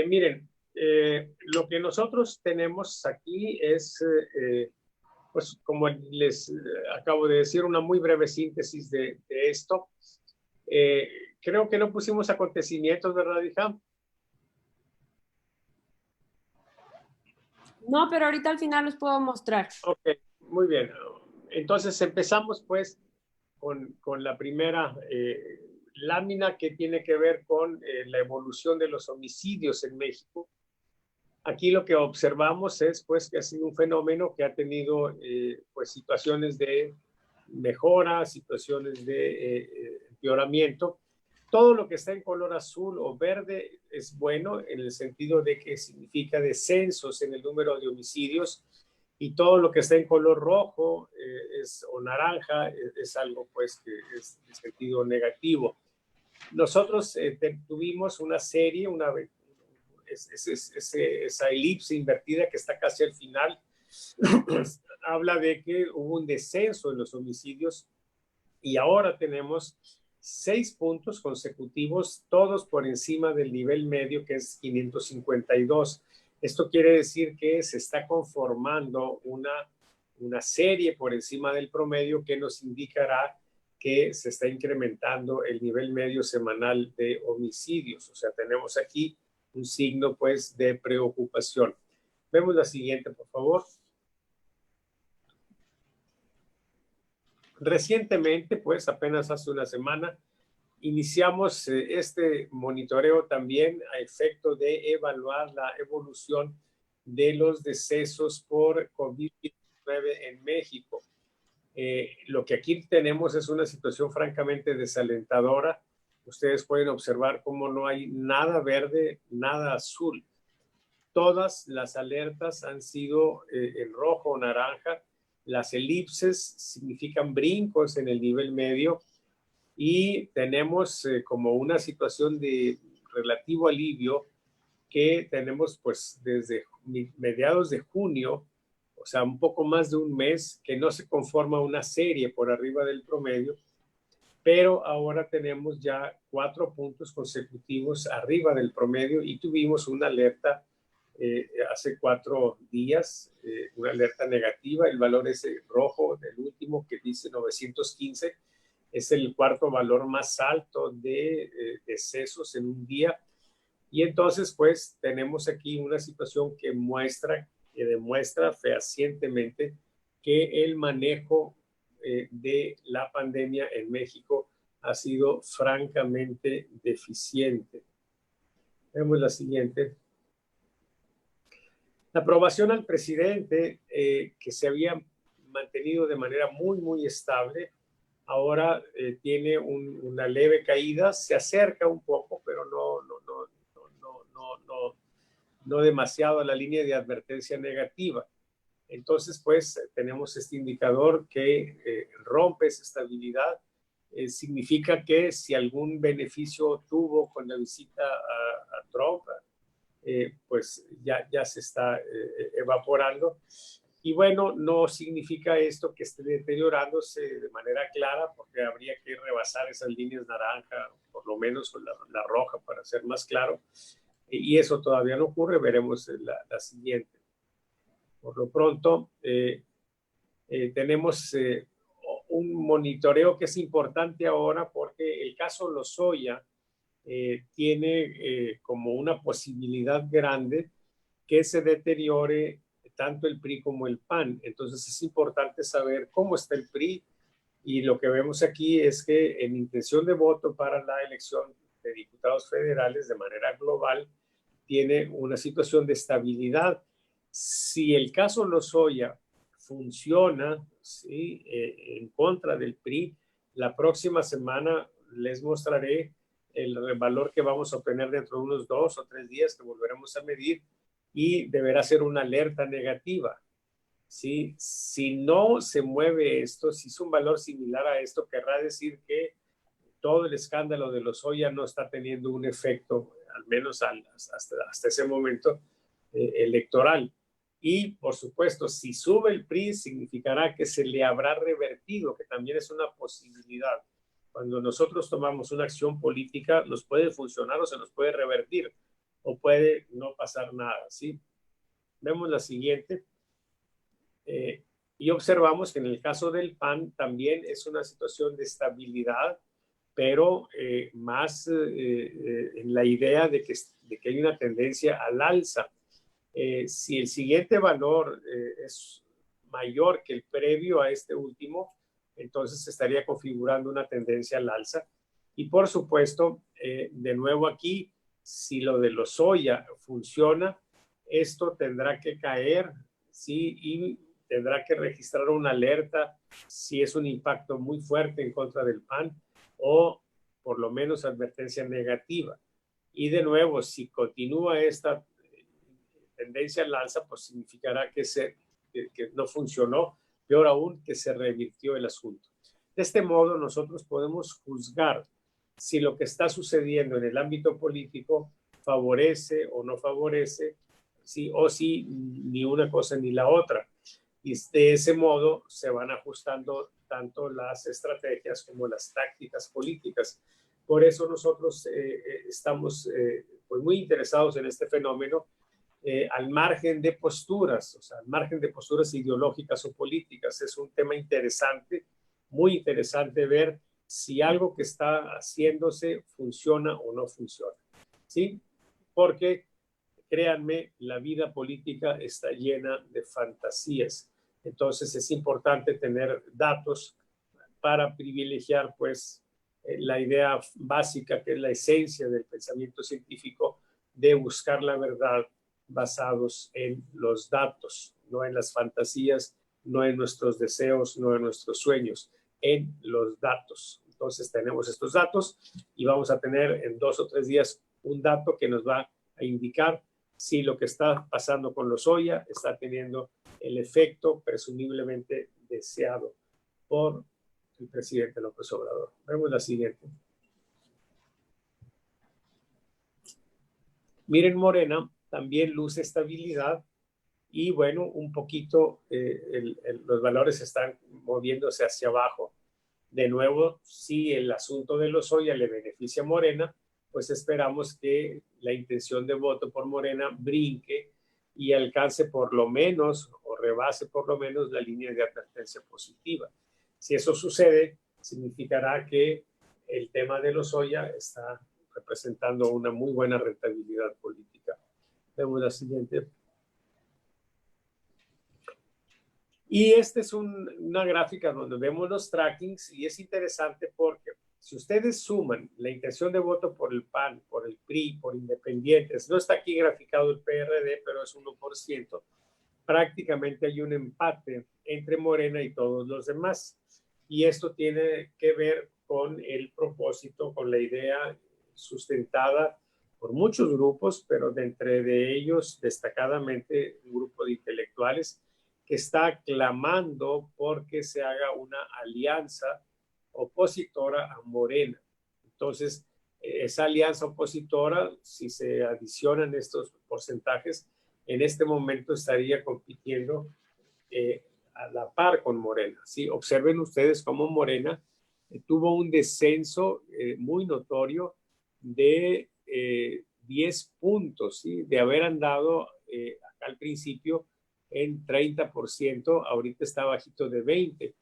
Miren, lo que nosotros tenemos aquí es, pues como les acabo de decir, una muy breve síntesis de esto. Creo que no pusimos acontecimientos, ¿verdad, hija? No, pero ahorita al final los puedo mostrar. Ok, muy bien. Entonces empezamos pues con la primera lámina que tiene que ver con la evolución de los homicidios en México. Aquí lo que observamos es pues que ha sido un fenómeno que ha tenido pues situaciones de mejora, situaciones de empeoramiento. Todo lo que está en color azul o verde es bueno en el sentido de que significa descensos en el número de homicidios, y todo lo que está en color rojo o naranja es algo pues que es en sentido negativo. Nosotros tuvimos una serie, esa elipse invertida que está casi al final, habla de que hubo un descenso en los homicidios y ahora tenemos 6 puntos consecutivos, todos por encima del nivel medio, que es 552. Esto quiere decir que se está conformando una serie por encima del promedio que nos indicará que se está incrementando el nivel medio semanal de homicidios. O sea, tenemos aquí un signo pues de preocupación. Vemos la siguiente, por favor. Recientemente, pues apenas hace una semana, iniciamos este monitoreo también a efecto de evaluar la evolución de los decesos por COVID-19 en México. Lo que aquí tenemos es una situación francamente desalentadora. Ustedes pueden observar cómo no hay nada verde, nada azul. Todas las alertas han sido en rojo o naranja. Las elipses significan brincos en el nivel medio y tenemos como una situación de relativo alivio que tenemos pues desde mediados de junio, o sea, un poco más de un mes, que no se conforma una serie por arriba del promedio, pero ahora tenemos ya 4 puntos consecutivos arriba del promedio y tuvimos una alerta hace 4 días, una alerta negativa. El valor es rojo del último que dice 915, es el cuarto valor más alto de decesos en un día. Y entonces, pues, tenemos aquí una situación que demuestra fehacientemente que el manejo de la pandemia en México ha sido francamente deficiente. Vemos la siguiente. La aprobación al presidente, que se había mantenido de manera muy, muy estable, ahora tiene una leve caída, se acerca un poco, pero no demasiado a la línea de advertencia negativa. Entonces, pues, tenemos este indicador que rompe esa estabilidad. Significa que si algún beneficio tuvo con la visita a Trump, pues ya se está evaporando. Y bueno, no significa esto que esté deteriorándose de manera clara, porque habría que rebasar esas líneas naranja, por lo menos, o la roja, para ser más claro. Y eso todavía no ocurre, veremos la siguiente. Por lo pronto, tenemos un monitoreo que es importante ahora porque el caso Lozoya tiene como una posibilidad grande que se deteriore tanto el PRI como el PAN. Entonces es importante saber cómo está el PRI, y lo que vemos aquí es que en intención de voto para la elección de diputados federales de manera global tiene una situación de estabilidad. Si el caso Lozoya funciona, ¿sí? En contra del PRI, la próxima semana les mostraré el valor que vamos a obtener dentro de unos 2 o 3 días, que volveremos a medir, y deberá ser una alerta negativa. ¿Sí? Si no se mueve esto, si es un valor similar a esto, querrá decir que todo el escándalo de Lozoya no está teniendo un efecto, al menos hasta ese momento, electoral. Y, por supuesto, si sube el PRI, significará que se le habrá revertido, que también es una posibilidad. Cuando nosotros tomamos una acción política, nos puede funcionar o se nos puede revertir, o puede pasar nada, ¿sí? Vemos la siguiente. Y observamos que en el caso del PAN también es una situación de estabilidad, pero más en la idea de que hay una tendencia al alza. Si el siguiente valor es mayor que el previo a este último, entonces se estaría configurando una tendencia al alza. Y por supuesto, de nuevo aquí, si lo de Lozoya funciona, esto tendrá que caer, ¿sí? Y tendrá que registrar una alerta si es un impacto muy fuerte en contra del PAN o por lo menos advertencia negativa. Y de nuevo, si continúa esta tendencia al alza, pues significará que no funcionó, peor aún que se revirtió el asunto. De este modo, nosotros podemos juzgar si lo que está sucediendo en el ámbito político favorece o no favorece, ¿sí? O si ni una cosa ni la otra. Y de ese modo se van ajustando tanto las estrategias como las tácticas políticas. Por eso nosotros estamos pues muy interesados en este fenómeno, al margen de posturas, o sea, al margen de posturas ideológicas o políticas. Es un tema interesante, muy interesante ver si algo que está haciéndose funciona o no funciona, ¿sí? Porque, créanme, la vida política está llena de fantasías. Entonces es importante tener datos para privilegiar, pues, la idea básica, que es la esencia del pensamiento científico, de buscar la verdad basados en los datos, no en las fantasías, no en nuestros deseos, no en nuestros sueños, en los datos. Entonces tenemos estos datos y vamos a tener en 2 o 3 días un dato que nos va a indicar si lo que está pasando con Lozoya está teniendo el efecto presumiblemente deseado por el presidente López Obrador. Vemos la siguiente. Miren, Morena también luce estabilidad y bueno, un poquito los valores están moviéndose hacia abajo. De nuevo, si el asunto de Lozoya le beneficia a Morena, pues esperamos que la intención de voto por Morena brinque y alcance por lo menos o rebase por lo menos la línea de advertencia positiva. Si eso sucede, significará que el tema de Lozoya está representando una muy buena rentabilidad política. Vemos la siguiente. Y esta es una gráfica donde vemos los trackings y es interesante porque si ustedes suman la intención de voto por el PAN, por el PRI, por independientes, no está aquí graficado el PRD, pero es 1%, prácticamente hay un empate entre Morena y todos los demás. Y esto tiene que ver con el propósito, con la idea sustentada por muchos grupos, pero de entre ellos destacadamente un grupo de intelectuales que está clamando porque se haga una alianza opositora a Morena. Entonces, esa alianza opositora, si se adicionan estos porcentajes, en este momento estaría compitiendo a la par con Morena, ¿sí? Observen ustedes cómo Morena tuvo un descenso muy notorio de 10 puntos, ¿sí? De haber andado acá al principio en 30%, ahorita está bajito de 20%.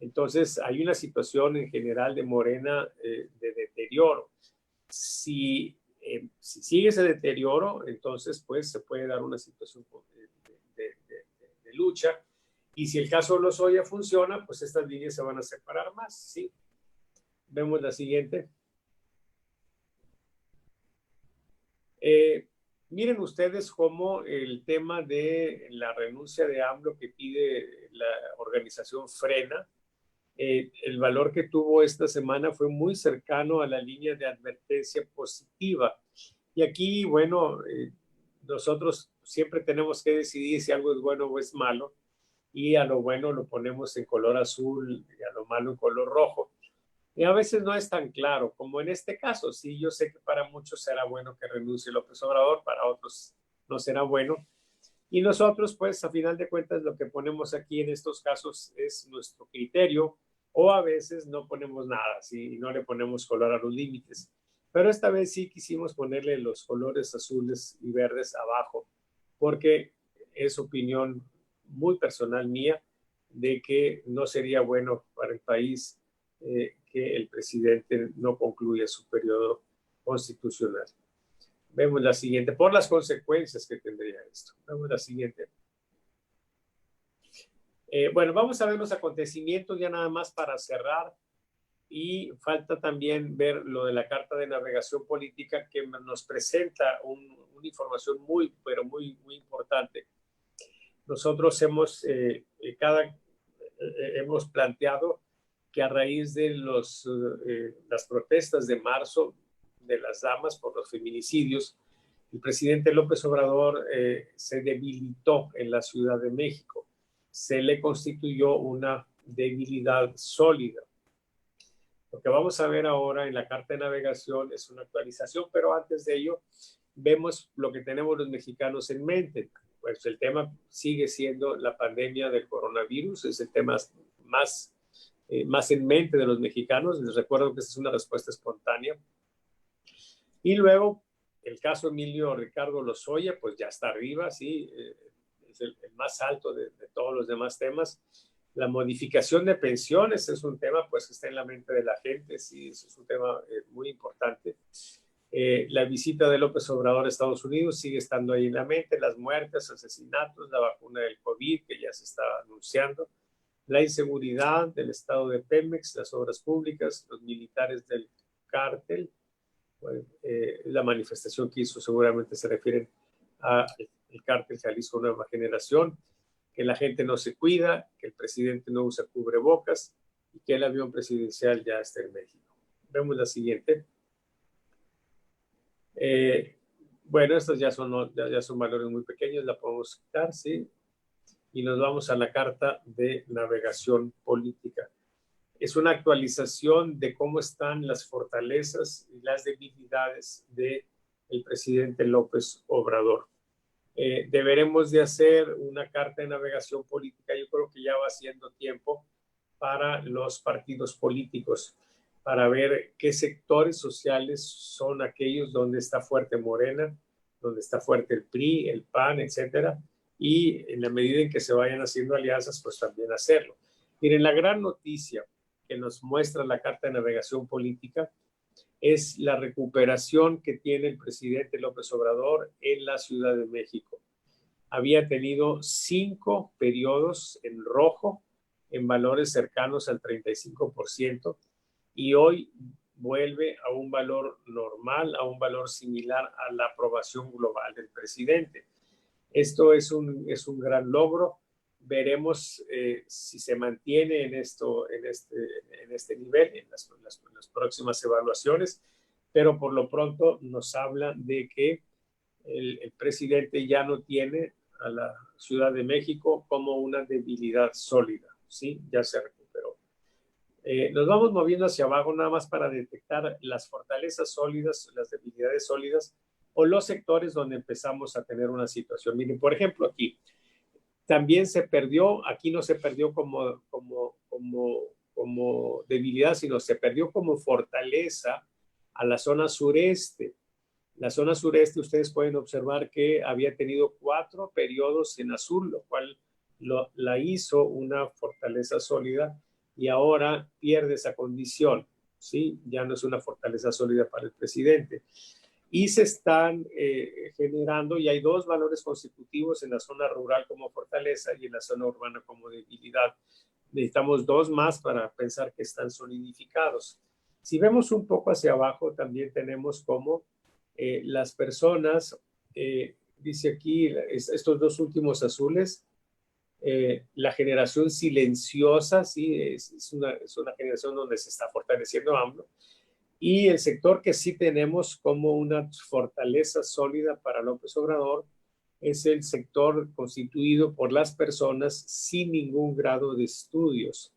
Entonces hay una situación en general de Morena de deterioro. Si sigue ese deterioro, entonces pues se puede dar una situación de lucha. Y si el caso de Lozoya funciona, pues estas líneas se van a separar más, ¿sí? Vemos la siguiente. Miren ustedes cómo el tema de la renuncia de AMLO que pide la organización Frena, el valor que tuvo esta semana fue muy cercano a la línea de advertencia positiva. Y aquí, bueno, nosotros siempre tenemos que decidir si algo es bueno o es malo, y a lo bueno lo ponemos en color azul y a lo malo en color rojo. Y a veces no es tan claro, como en este caso. Sí, yo sé que para muchos será bueno que renuncie López Obrador, para otros no será bueno. Y nosotros, pues, a final de cuentas, lo que ponemos aquí en estos casos es nuestro criterio, o a veces no ponemos nada, ¿sí? Y no le ponemos color a los límites. Pero esta vez sí quisimos ponerle los colores azules y verdes abajo, porque es opinión muy personal mía de que no sería bueno para el país que el presidente no concluya su periodo constitucional. Vemos la siguiente, por las consecuencias que tendría esto. Vemos la siguiente. Bueno, vamos a ver los acontecimientos ya nada más para cerrar, y falta también ver lo de la carta de navegación política que nos presenta una información muy, pero muy, muy importante. Nosotros hemos planteado que a raíz de las protestas de marzo de las damas por los feminicidios, el presidente López Obrador se debilitó en la Ciudad de México. Se le constituyó una debilidad sólida. Lo que vamos a ver ahora en la carta de navegación es una actualización, pero antes de ello vemos lo que tenemos los mexicanos en mente. Pues el tema sigue siendo la pandemia del coronavirus, es el tema más en mente de los mexicanos. Les recuerdo que esta es una respuesta espontánea. Y luego, el caso Emilio Ricardo Lozoya, pues ya está arriba, sí, es el más alto de todos los demás temas. La modificación de pensiones es un tema pues que está en la mente de la gente, sí, eso es un tema muy importante. La visita de López Obrador a Estados Unidos sigue estando ahí en la mente, las muertes, asesinatos, la vacuna del COVID que ya se está anunciando, la inseguridad del estado de Pemex, las obras públicas, los militares del cártel. Bueno, la manifestación que hizo seguramente se refieren al cártel Jalisco Nueva Generación, que la gente no se cuida, que el presidente no usa cubrebocas y que el avión presidencial ya está en México. Vemos la siguiente. Bueno, estos ya son valores muy pequeños, la podemos quitar, ¿sí? Y nos vamos a la carta de navegación política. Es una actualización de cómo están las fortalezas y las debilidades del presidente López Obrador. Deberemos de hacer una carta de navegación política. Yo creo que ya va siendo tiempo para los partidos políticos, para ver qué sectores sociales son aquellos donde está fuerte Morena, donde está fuerte el PRI, el PAN, etcétera, y en la medida en que se vayan haciendo alianzas, pues también hacerlo. Miren, la gran noticia que nos muestra la carta de navegación política es la recuperación que tiene el presidente López Obrador en la Ciudad de México. Había tenido 5 periodos en rojo, en valores cercanos al 35%, y hoy vuelve a un valor normal, a un valor similar a la aprobación global del presidente. Esto es un gran logro. Veremos si se mantiene en este nivel en las próximas evaluaciones, pero por lo pronto nos habla de que el presidente ya no tiene a la Ciudad de México como una debilidad sólida, ¿sí? Ya se recuperó. Nos vamos moviendo hacia abajo nada más para detectar las fortalezas sólidas, las debilidades sólidas o los sectores donde empezamos a tener una situación. Miren, por ejemplo, aquí también se perdió, aquí no se perdió como debilidad, sino se perdió como fortaleza a la zona sureste. La zona sureste, ustedes pueden observar que había tenido 4 periodos en azul, lo cual la hizo una fortaleza sólida, y ahora pierde esa condición, ¿sí? Ya no es una fortaleza sólida para el presidente. Y se están generando, y hay 2 valores consecutivos en la zona rural como fortaleza y en la zona urbana como debilidad. Necesitamos 2 más para pensar que están solidificados. Si vemos un poco hacia abajo, también tenemos como las personas, dice aquí, estos 2 últimos azules, la generación silenciosa, ¿sí? Es una generación donde se está fortaleciendo AMLO, y el sector que sí tenemos como una fortaleza sólida para López Obrador es el sector constituido por las personas sin ningún grado de estudios,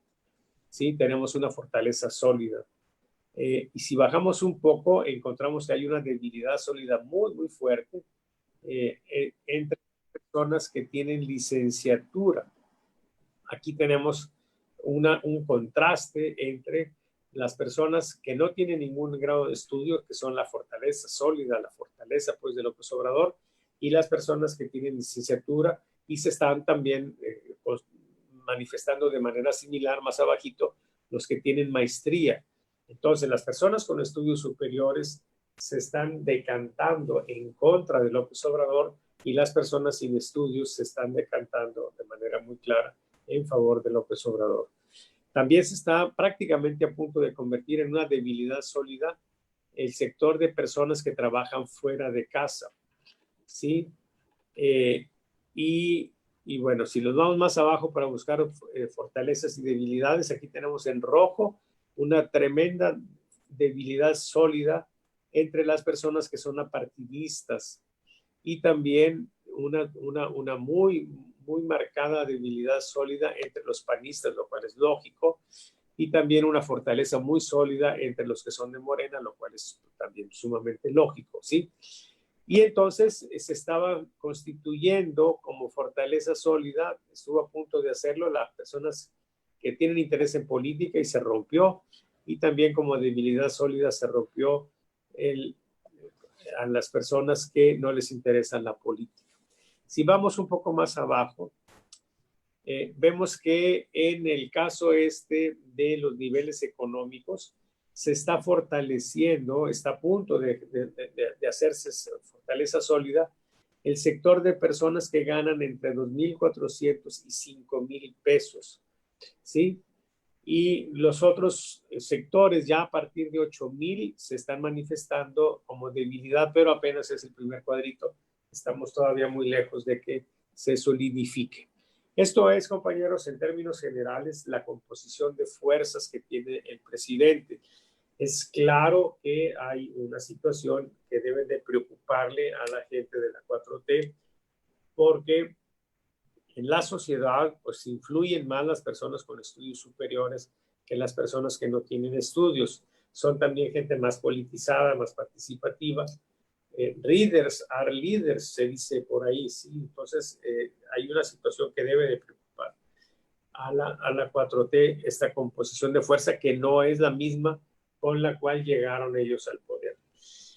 ¿sí? Tenemos una fortaleza sólida. Y si bajamos un poco, encontramos que hay una debilidad sólida muy, muy fuerte entre personas que tienen licenciatura. Aquí tenemos un contraste entre las personas que no tienen ningún grado de estudio, que son la fortaleza sólida, la fortaleza pues de López Obrador, y las personas que tienen licenciatura y se están también pues, manifestando de manera similar más abajito los que tienen maestría. Entonces las personas con estudios superiores se están decantando en contra de López Obrador y las personas sin estudios se están decantando de manera muy clara en favor de López Obrador. También se está prácticamente a punto de convertir en una debilidad sólida el sector de personas que trabajan fuera de casa, ¿sí? Y bueno, si los vamos más abajo para buscar fortalezas y debilidades, aquí tenemos en rojo una tremenda debilidad sólida entre las personas que son apartidistas y también una muy marcada debilidad sólida entre los panistas, lo cual es lógico, y también una fortaleza muy sólida entre los que son de Morena, lo cual es también sumamente lógico, ¿sí? Y entonces se estaba constituyendo como fortaleza sólida, estuvo a punto de hacerlo las personas que tienen interés en política y se rompió, y también como debilidad sólida se rompió a las personas que no les interesa la política. Si vamos un poco más abajo, vemos que en el caso de los niveles económicos, se está fortaleciendo, está a punto de hacerse fortaleza sólida, el sector de personas que ganan entre 2,400 y 5,000 pesos, ¿sí? Y los otros sectores ya a partir de 8,000 se están manifestando como debilidad, pero apenas es el primer cuadrito. Estamos todavía muy lejos de que se solidifique. Esto es, compañeros, en términos generales, la composición de fuerzas que tiene el presidente. Es claro que hay una situación que debe de preocuparle a la gente de la 4T, porque en la sociedad pues influyen más las personas con estudios superiores que las personas que no tienen estudios. Son también gente más politizada, más participativa. Readers are leaders, se dice por ahí, sí. Entonces hay una situación que debe de preocupar a la 4T, esta composición de fuerza que no es la misma con la cual llegaron ellos al poder.